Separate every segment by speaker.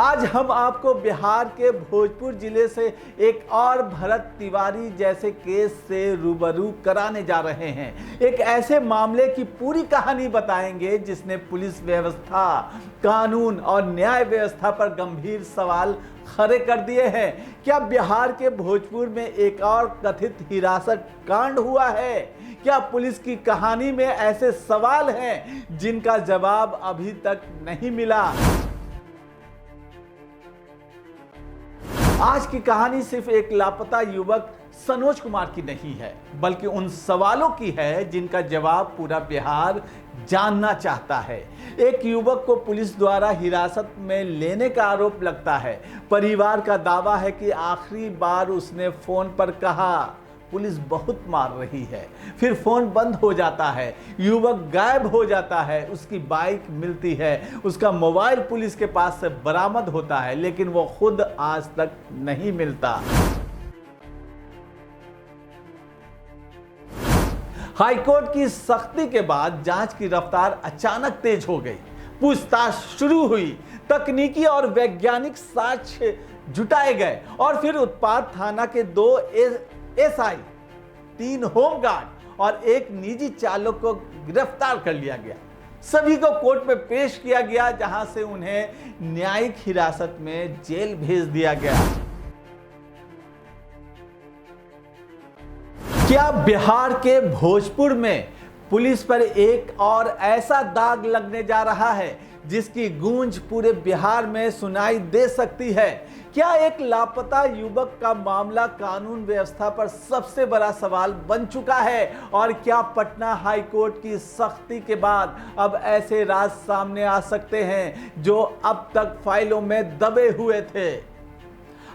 Speaker 1: आज हम आपको बिहार के भोजपुर जिले से एक और भरत तिवारी जैसे केस से रूबरू कराने जा रहे हैं। एक ऐसे मामले की पूरी कहानी बताएंगे जिसने पुलिस व्यवस्था, कानून और न्याय व्यवस्था पर गंभीर सवाल खड़े कर दिए हैं। क्या बिहार के भोजपुर में एक और कथित हिरासत कांड हुआ है? क्या पुलिस की कहानी में ऐसे सवाल हैं जिनका जवाब अभी तक नहीं मिला? आज की कहानी सिर्फ एक लापता युवक सनोज कुमार की नहीं है, बल्कि उन सवालों की है जिनका जवाब पूरा बिहार जानना चाहता है। एक युवक को पुलिस द्वारा हिरासत में लेने का आरोप लगता है। परिवार का दावा है कि आखिरी बार उसने फोन पर कहा पुलिस बहुत मार रही है, फिर फोन बंद हो जाता है, युवक गायब हो जाता है, उसकी बाइक मिलती है, उसका मोबाइल पुलिस के पास से बरामद होता है, लेकिन वो खुद आज तक नहीं मिलता। हाईकोर्ट की सख्ती के बाद जांच की रफ्तार अचानक तेज हो गई। पूछताछ शुरू हुई, तकनीकी और वैज्ञानिक साक्ष्य जुटाए गए और फिर उत्पाद थाना के 2 एसआई, 3 होमगार्ड और एक निजी चालक को गिरफ्तार कर लिया गया। सभी को कोर्ट में पेश किया गया, जहां से उन्हें न्यायिक हिरासत में जेल भेज दिया गया। क्या बिहार के भोजपुर में पुलिस पर एक और ऐसा दाग लगने जा रहा है जिसकी गूंज पूरे बिहार में सुनाई दे सकती है? क्या एक लापता युवक का मामला कानून व्यवस्था पर सबसे बड़ा सवाल बन चुका है? और क्या पटना हाईकोर्ट की सख्ती के बाद अब ऐसे राज सामने आ सकते हैं जो अब तक फाइलों में दबे हुए थे?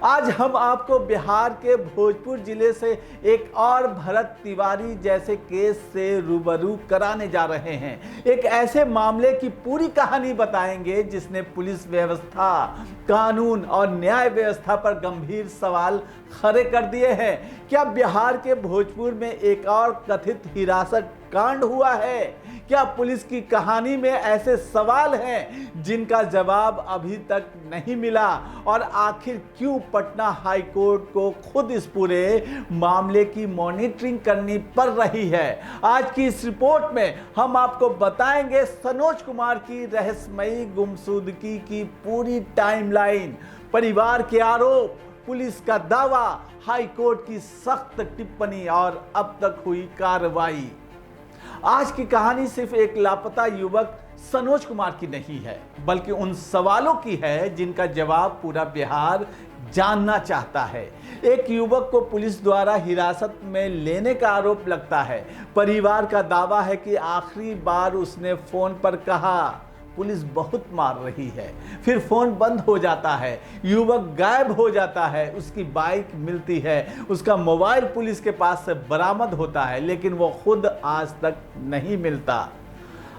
Speaker 1: आज हम आपको बिहार के भोजपुर जिले से एक और भरत तिवारी जैसे केस से रूबरू कराने जा रहे हैं। एक ऐसे मामले की पूरी कहानी बताएंगे जिसने पुलिस व्यवस्था, कानून और न्याय व्यवस्था पर गंभीर सवाल खड़े कर दिए हैं। क्या बिहार के भोजपुर में एक और कथित हिरासत कांड हुआ है? क्या पुलिस की कहानी में ऐसे सवाल हैं जिनका जवाब अभी तक नहीं मिला? और आखिर क्यों पटना हाईकोर्ट को खुद इस पूरे मामले की मॉनिटरिंग करनी पड़ रही है? आज की इस रिपोर्ट में हम आपको बताएंगे सनोज कुमार की रहस्यमयी गुमशुदगी की पूरी टाइमलाइन, परिवार के आरोप, पुलिस का दावा, हाईकोर्ट की सख्त टिप्पणी और अब तक हुई कार्रवाई। आज की कहानी सिर्फ एक लापता युवक सनोज कुमार की नहीं है, बल्कि उन सवालों की है जिनका जवाब पूरा बिहार जानना चाहता है। एक युवक को पुलिस द्वारा हिरासत में लेने का आरोप लगता है। परिवार का दावा है कि आखिरी बार उसने फोन पर कहा पुलिस बहुत मार रही है, फिर फोन बंद हो जाता है, युवक गायब हो जाता है, उसकी बाइक मिलती है, उसका मोबाइल पुलिस के पास से बरामद होता है, लेकिन वो खुद आज तक नहीं मिलता।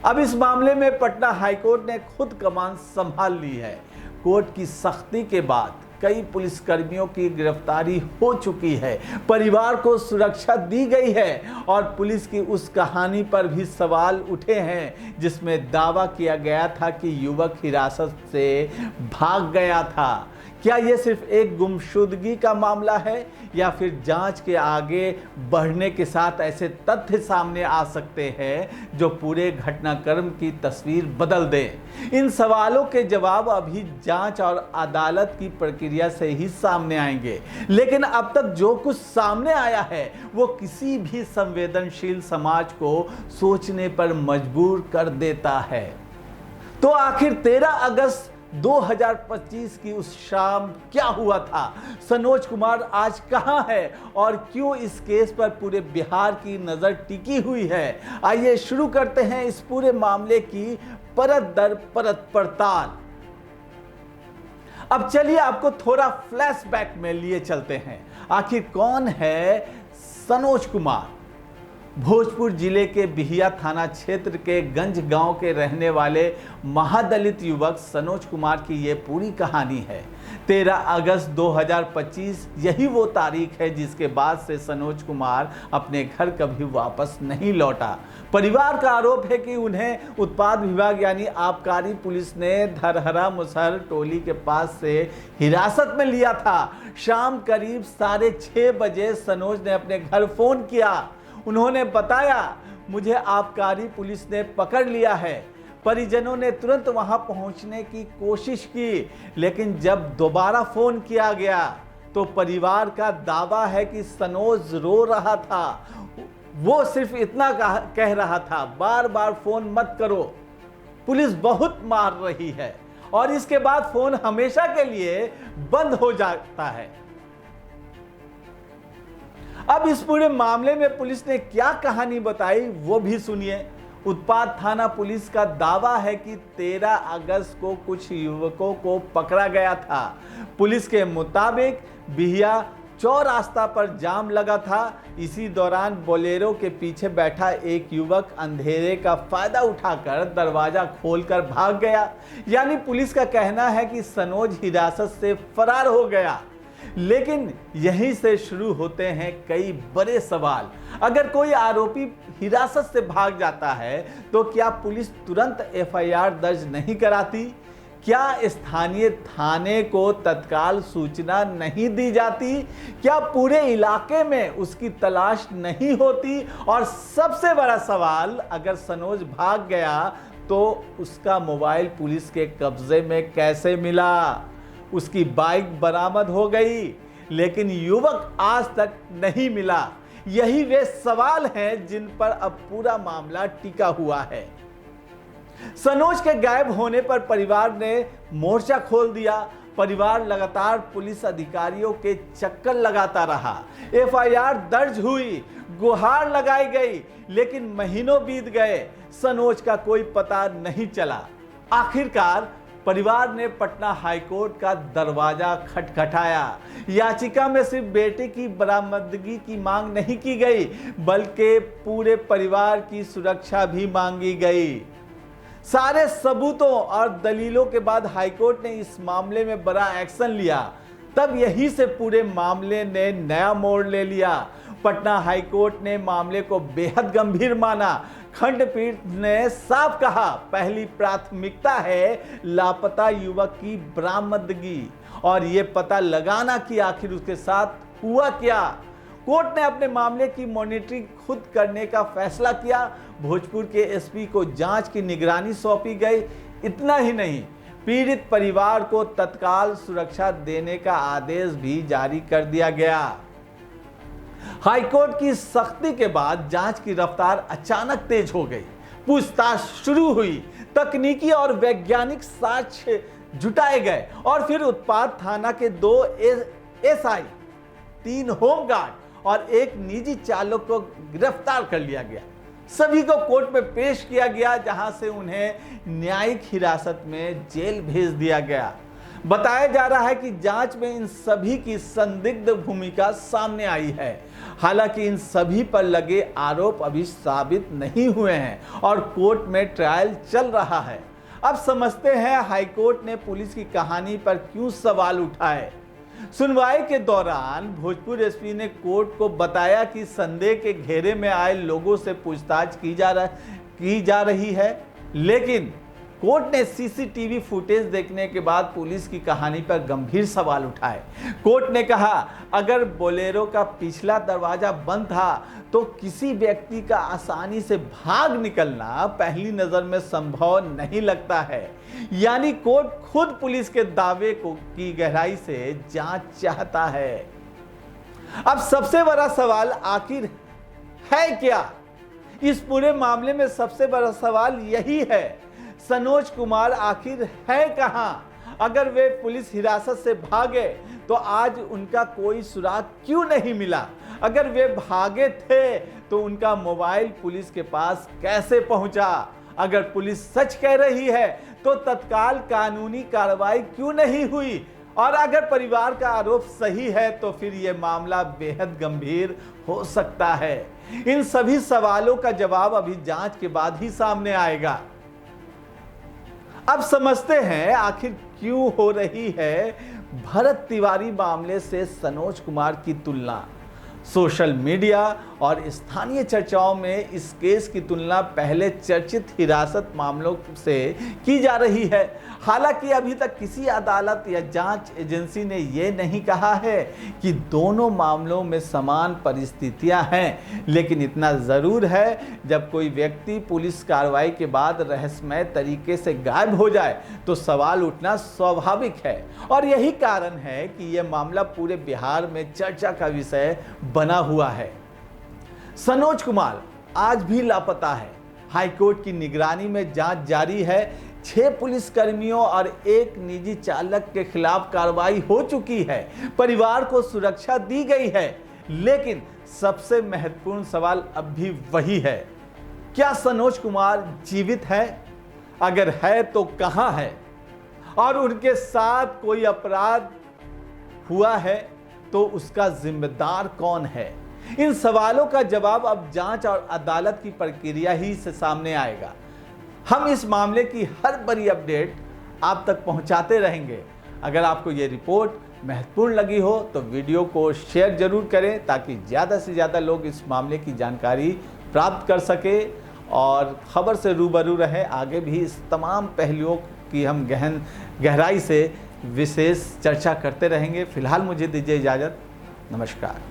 Speaker 1: अब इस मामले में पटना हाईकोर्ट ने खुद कमान संभाल ली है। कोर्ट की सख्ती के बाद कई पुलिसकर्मियों की गिरफ्तारी हो चुकी है, परिवार को सुरक्षा दी गई है और पुलिस की उस कहानी पर भी सवाल उठे हैं जिसमें दावा किया गया था कि युवक हिरासत से भाग गया था। क्या यह सिर्फ एक गुमशुदगी का मामला है या फिर जांच के आगे बढ़ने के साथ ऐसे तथ्य सामने आ सकते हैं जो पूरे घटनाक्रम की तस्वीर बदल दें? इन सवालों के जवाब अभी जांच और अदालत की प्रक्रिया से ही सामने आएंगे, लेकिन अब तक जो कुछ सामने आया है वो किसी भी संवेदनशील समाज को सोचने पर मजबूर कर देता है। तो आखिर 13 अगस्त 2025 की उस शाम क्या हुआ था? सनोज कुमार आज कहां है और क्यों इस केस पर पूरे बिहार की नजर टिकी हुई है? आइए शुरू करते हैं इस पूरे मामले की परत दर परत पड़ताल। अब चलिए आपको थोड़ा फ्लैशबैक में लिए चलते हैं। आखिर कौन है सनोज कुमार? भोजपुर जिले के बिहिया थाना क्षेत्र के गंज गांव के रहने वाले महादलित युवक सनोज कुमार की ये पूरी कहानी है। 13 अगस्त 2025 यही वो तारीख है जिसके बाद से सनोज कुमार अपने घर कभी वापस नहीं लौटा। परिवार का आरोप है कि उन्हें उत्पाद विभाग यानी आबकारी पुलिस ने धरहरा मुसहर टोली के पास से हिरासत में लिया था। शाम करीब 6:30 बजे सनोज ने अपने घर फोन किया। उन्होंने बताया, मुझे आबकारी पुलिस ने पकड़ लिया है। परिजनों ने तुरंत वहां पहुंचने की कोशिश की, लेकिन जब दोबारा फोन किया गया तो परिवार का दावा है कि सनोज रो रहा था। वो सिर्फ इतना कह रहा था, बार बार फोन मत करो, पुलिस बहुत मार रही है। और इसके बाद फोन हमेशा के लिए बंद हो जाता है। अब इस पूरे मामले में पुलिस ने क्या कहानी बताई वो भी सुनिए। उत्पाद थाना पुलिस का दावा है कि 13 अगस्त को कुछ युवकों को पकड़ा गया था। पुलिस के मुताबिक बिहिया चौरास्ता पर जाम लगा था। इसी दौरान बोलेरो के पीछे बैठा एक युवक अंधेरे का फायदा उठाकर दरवाजा खोलकर भाग गया। यानी पुलिस का कहना है कि सनोज हिरासत से फरार हो गया। लेकिन यहीं से शुरू होते हैं कई बड़े सवाल। अगर कोई आरोपी हिरासत से भाग जाता है तो क्या पुलिस तुरंत एफआईआर दर्ज नहीं कराती? क्या स्थानीय थाने को तत्काल सूचना नहीं दी जाती? क्या पूरे इलाके में उसकी तलाश नहीं होती? और सबसे बड़ा सवाल, अगर सनोज भाग गया तो उसका मोबाइल पुलिस के कब्जे में कैसे मिला? उसकी बाइक बरामद हो गई, लेकिन युवक आज तक नहीं मिला। यही वे सवाल हैं जिन पर अब पूरा मामला टिका हुआ है। सनोज के गायब होने पर परिवार ने मोर्चा खोल दिया। परिवार लगातार पुलिस अधिकारियों के चक्कर लगाता रहा। एफआईआर दर्ज हुई, गुहार लगाई गई, लेकिन महीनों बीत गए, सनोज का कोई पता नहीं चला। आखिरकार परिवार ने पटना हाईकोर्ट का दरवाजा खटखटाया। याचिका में सिर्फ बेटे की बरामदगी की मांग नहीं की गई, बल्कि पूरे परिवार की सुरक्षा भी मांगी गई। सारे सबूतों और दलीलों के बाद हाईकोर्ट ने इस मामले में बड़ा एक्शन लिया। तब यहीं से पूरे मामले ने नया मोड़ ले लिया। पटना हाईकोर्ट ने मामले को बेहद गंभीर माना। खंडपीठ ने साफ कहा, पहली प्राथमिकता है लापता युवक की बरामदगी और ये पता लगाना कि आखिर उसके साथ हुआ क्या। कोर्ट ने अपने मामले की मॉनिटरिंग खुद करने का फैसला किया। भोजपुर के एसपी को जांच की निगरानी सौंपी गई। इतना ही नहीं, पीड़ित परिवार को तत्काल सुरक्षा देने का आदेश भी जारी कर दिया गया। हाईकोर्ट की सख्ती के बाद जांच की रफ्तार अचानक तेज हो गई। पूछताछ शुरू हुई, तकनीकी और वैज्ञानिक साक्ष्य जुटाए गए और फिर उत्पाद थाना के 2 एसआई, 3 होमगार्ड और एक निजी चालक को गिरफ्तार कर लिया गया। सभी को कोर्ट में पेश किया गया, जहां से उन्हें न्यायिक हिरासत में जेल भेज दिया गया। बताया जा रहा है कि जांच में इन सभी की संदिग्ध भूमिका सामने आई है। हालांकि इन सभी पर लगे आरोप अभी साबित नहीं हुए हैं और कोर्ट में ट्रायल चल रहा है। अब समझते हैं हाईकोर्ट ने पुलिस की कहानी पर क्यों सवाल उठाए। सुनवाई के दौरान भोजपुर एसपी ने कोर्ट को बताया कि संदेह के घेरे में आए लोगों से पूछताछ की जा रही है, लेकिन कोर्ट ने सीसीटीवी फुटेज देखने के बाद पुलिस की कहानी पर गंभीर सवाल उठाए। कोर्ट ने कहा, अगर बोलेरो का पिछला दरवाजा बंद था तो किसी व्यक्ति का आसानी से भाग निकलना पहली नजर में संभव नहीं लगता है। यानी कोर्ट खुद पुलिस के दावे की गहराई से जांच चाहता है। अब सबसे बड़ा सवाल आखिर है क्या? इस पूरे मामले में सबसे बड़ा सवाल यही है, सनोज कुमार आखिर है कहां? अगर वे पुलिस हिरासत से भागे तो आज उनका कोई सुराग क्यों नहीं मिला? अगर वे भागे थे तो उनका मोबाइल पुलिस के पास कैसे पहुंचा? अगर पुलिस सच कह रही है तो तत्काल कानूनी कार्रवाई क्यों नहीं हुई? और अगर परिवार का आरोप सही है तो फिर यह मामला बेहद गंभीर हो सकता है। इन सभी सवालों का जवाब अभी जांच के बाद ही सामने आएगा। अब समझते हैं आखिर क्यों हो रही है भरत तिवारी मामले से सनोज कुमार की तुलना। सोशल मीडिया और स्थानीय चर्चाओं में इस केस की तुलना पहले चर्चित हिरासत मामलों से की जा रही है। हालांकि अभी तक किसी अदालत या जांच एजेंसी ने यह नहीं कहा है कि दोनों मामलों में समान परिस्थितियां हैं, लेकिन इतना जरूर है जब कोई व्यक्ति पुलिस कार्रवाई के बाद रहस्यमय तरीके से गायब हो जाए तो सवाल उठना स्वाभाविक है। और यही कारण है कि यह मामला पूरे बिहार में चर्चा का विषय बना हुआ है। सनोज कुमार आज भी लापता है। हाईकोर्ट की निगरानी में जांच जारी है। 6 पुलिसकर्मियों और एक निजी चालक के खिलाफ कार्रवाई हो चुकी है। परिवार को सुरक्षा दी गई है, लेकिन सबसे महत्वपूर्ण सवाल अब भी वही है, क्या सनोज कुमार जीवित है? अगर है तो कहां है? और उनके साथ कोई अपराध हुआ है तो उसका जिम्मेदार कौन है? इन सवालों का जवाब अब जांच और अदालत की प्रक्रिया ही से सामने आएगा। हम इस मामले की हर बड़ी अपडेट आप तक पहुंचाते रहेंगे। अगर आपको ये रिपोर्ट महत्वपूर्ण लगी हो तो वीडियो को शेयर जरूर करें ताकि ज़्यादा से ज़्यादा लोग इस मामले की जानकारी प्राप्त कर सके और खबर से रूबरू रहे। आगे भी इस तमाम पहलुओं की हम गहराई से विशेष चर्चा करते रहेंगे। फिलहाल मुझे दीजिए इजाज़त। नमस्कार।